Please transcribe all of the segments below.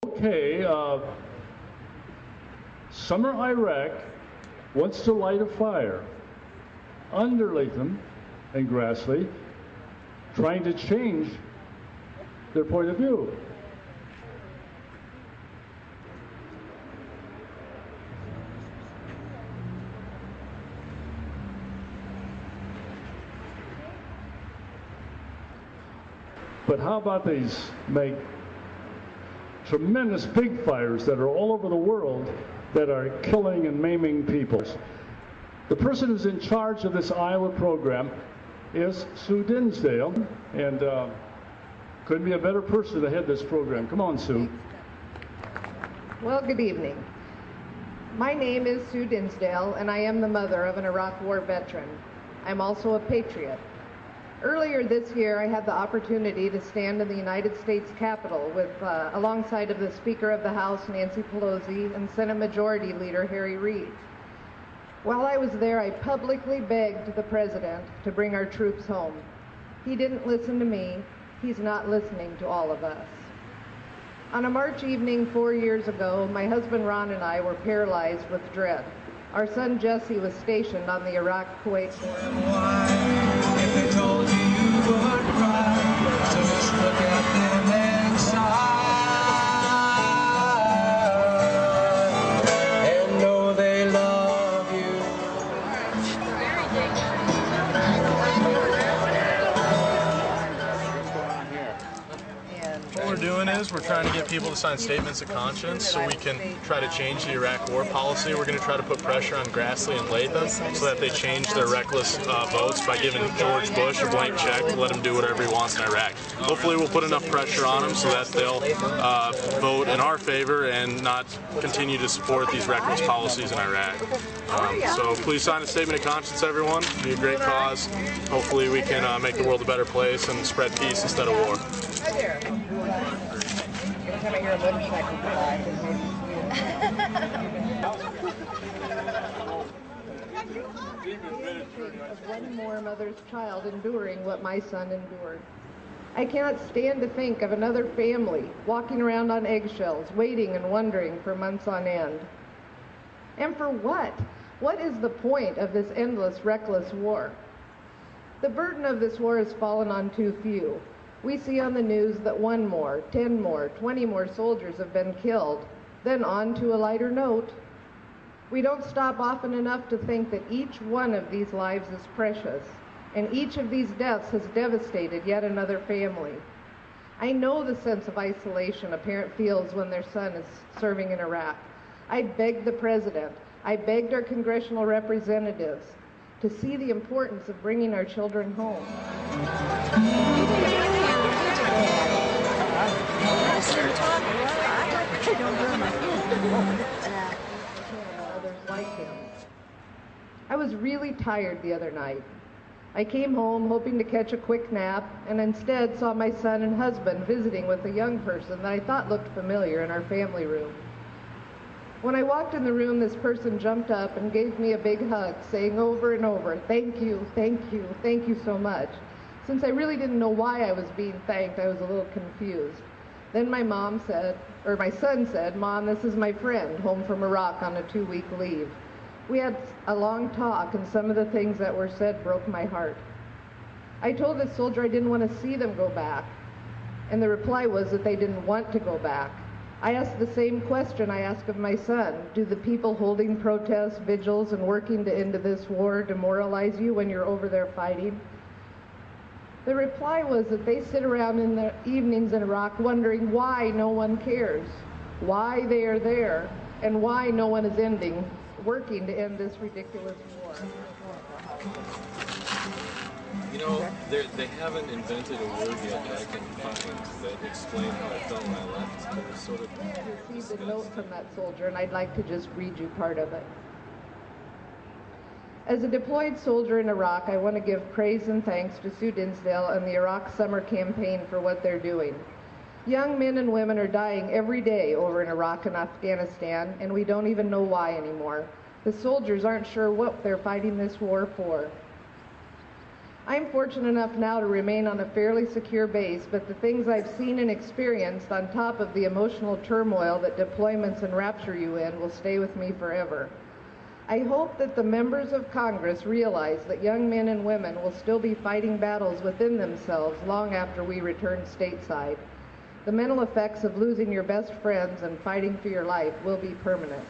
Okay, summer Iraq wants to light a fire under Latham and Grassley, trying to change their point of view. But how about these tremendous pig fires that are all over the world that are killing and maiming people? The person who's in charge of this Iowa program is Sue Dinsdale, and couldn't be a better person to head this program. Come on, Sue. Well, good evening. My name is Sue Dinsdale, and I am the mother of an Iraq War veteran. I'm also a patriot. Earlier this year, I had the opportunity to stand in the United States Capitol with, alongside of the Speaker of the House, Nancy Pelosi, and Senate Majority Leader Harry Reid. While I was there, I publicly begged the President to bring our troops home. He didn't listen to me. He's not listening to all of us. On a March evening 4 years ago, my husband Ron and I were paralyzed with dread. Our son Jesse was stationed on the Iraq-Kuwait border. They told you you would cry, so just look at them and sigh, and know they love you. What we're doing is we're trying to get people to sign statements of conscience so we can try to change the Iraq war policy. We're going to try to put pressure on Grassley and Latham so that they change their reckless votes by giving George Bush a blank check to let him do whatever he wants in Iraq. Hopefully we'll put enough pressure on them so that they'll vote in our favor and not continue to support these reckless policies in Iraq. So please sign a statement of conscience, everyone. It'll be a great cause. Hopefully we can make the world a better place and spread peace instead of war. Hi there. Every time I hear a motorcycle go by, it makes me of one more mother's child enduring what my son endured. I cannot stand to think of another family walking around on eggshells, waiting and wondering for months on end. And for what? What is the point of this endless, reckless war? The burden of this war has fallen on too few. We see on the news that 1 more, 10 more, 20 more soldiers have been killed. Then on to a lighter note. We don't stop often enough to think that each one of these lives is precious, and each of these deaths has devastated yet another family. I know the sense of isolation a parent feels when their son is serving in Iraq. I begged the President, I begged our congressional representatives to see the importance of bringing our children home. I was really tired the other night. I came home hoping to catch a quick nap and instead saw my son and husband visiting with a young person that I thought looked familiar in our family room. When I walked in the room, this person jumped up and gave me a big hug, saying over and over, "Thank you, thank you, thank you so much." Since I really didn't know why I was being thanked, I was a little confused. Then my son said, "Mom, this is my friend, home from Iraq on a 2-week leave." We had a long talk, and some of the things that were said broke my heart. I told this soldier I didn't want to see them go back, and the reply was that they didn't want to go back. I asked the same question I asked of my son. Do the people holding protests, vigils, and working to end this war demoralize you when you're over there fighting? The reply was that they sit around in the evenings in Iraq wondering why no one cares, why they are there, and why no one is working to end this ridiculous war. You know, they haven't invented a word yet that I can find that explains how I felt when I left. It was sort of I received a note from that soldier, and I'd like to just read you part of it. As a deployed soldier in Iraq, I want to give praise and thanks to Sue Dinsdale and the Iraq Summer Campaign for what they're doing. Young men and women are dying every day over in Iraq and Afghanistan, and we don't even know why anymore. The soldiers aren't sure what they're fighting this war for. I'm fortunate enough now to remain on a fairly secure base, but the things I've seen and experienced on top of the emotional turmoil that deployments enrapture you in will stay with me forever. I hope that the members of Congress realize that young men and women will still be fighting battles within themselves long after we return stateside. The mental effects of losing your best friends and fighting for your life will be permanent.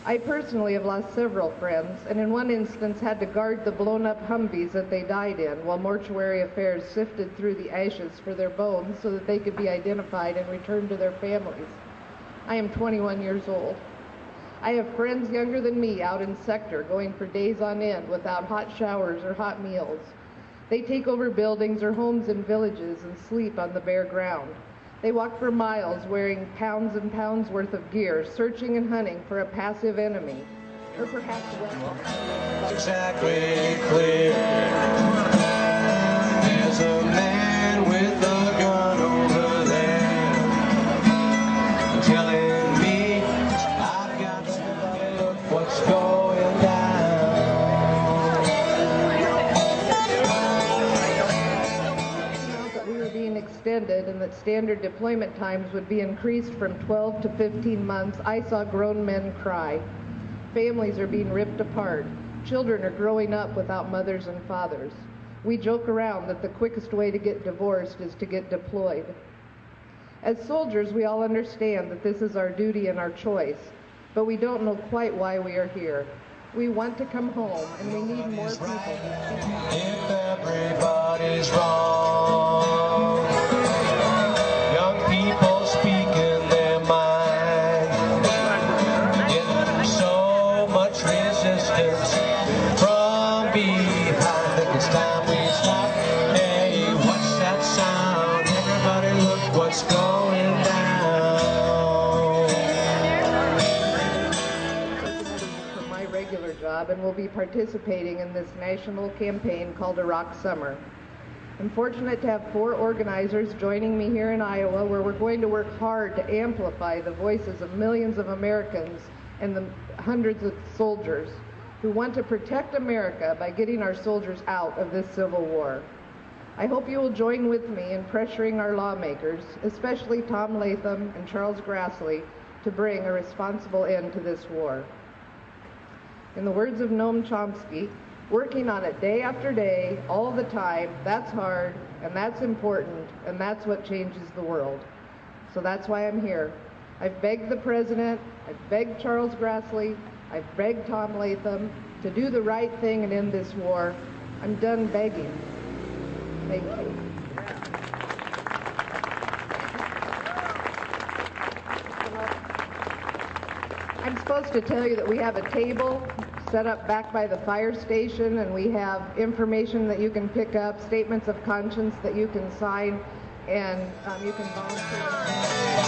I personally have lost several friends, and in one instance had to guard the blown-up Humvees that they died in while mortuary affairs sifted through the ashes for their bones so that they could be identified and returned to their families. I am 21 years old. I have friends younger than me out in sector going for days on end without hot showers or hot meals. They take over buildings or homes in villages and sleep on the bare ground. They walk for miles wearing pounds and pounds worth of gear, searching and hunting for a passive enemy, or perhaps weapons. Exactly clear. There's a man with a gun over there telling me I've got to look what's going down. That we were being extended and that standard deployment times would be increased from 12 to 15 months, I saw grown men cry. Families are being ripped apart. Children are growing up without mothers and fathers. We joke around that the quickest way to get divorced is to get deployed. As soldiers, we all understand that this is our duty and our choice, but we don't know quite why we are here. We want to come home, and we need more people. If everybody's wrong, young people speaking their mind, getting so much resistance from behind. Think it's time we stop. Hey, what's that sound? Everybody look what's going down. For my regular job, and will be participating in this national campaign called Iraq Summer. I'm fortunate to have 4 organizers joining me here in Iowa, where we're going to work hard to amplify the voices of millions of Americans and the hundreds of soldiers who want to protect America by getting our soldiers out of this civil war. I hope you will join with me in pressuring our lawmakers, especially Tom Latham and Charles Grassley, to bring a responsible end to this war. In the words of Noam Chomsky, working on it day after day, all the time, that's hard, and that's important, and that's what changes the world. So that's why I'm here. I've begged the President, I've begged Charles Grassley, I've begged Tom Latham to do the right thing and end this war. I'm done begging. Thank you. I'm supposed to tell you that we have a table set up back by the fire station, and we have information that you can pick up, statements of conscience that you can sign, and you can volunteer.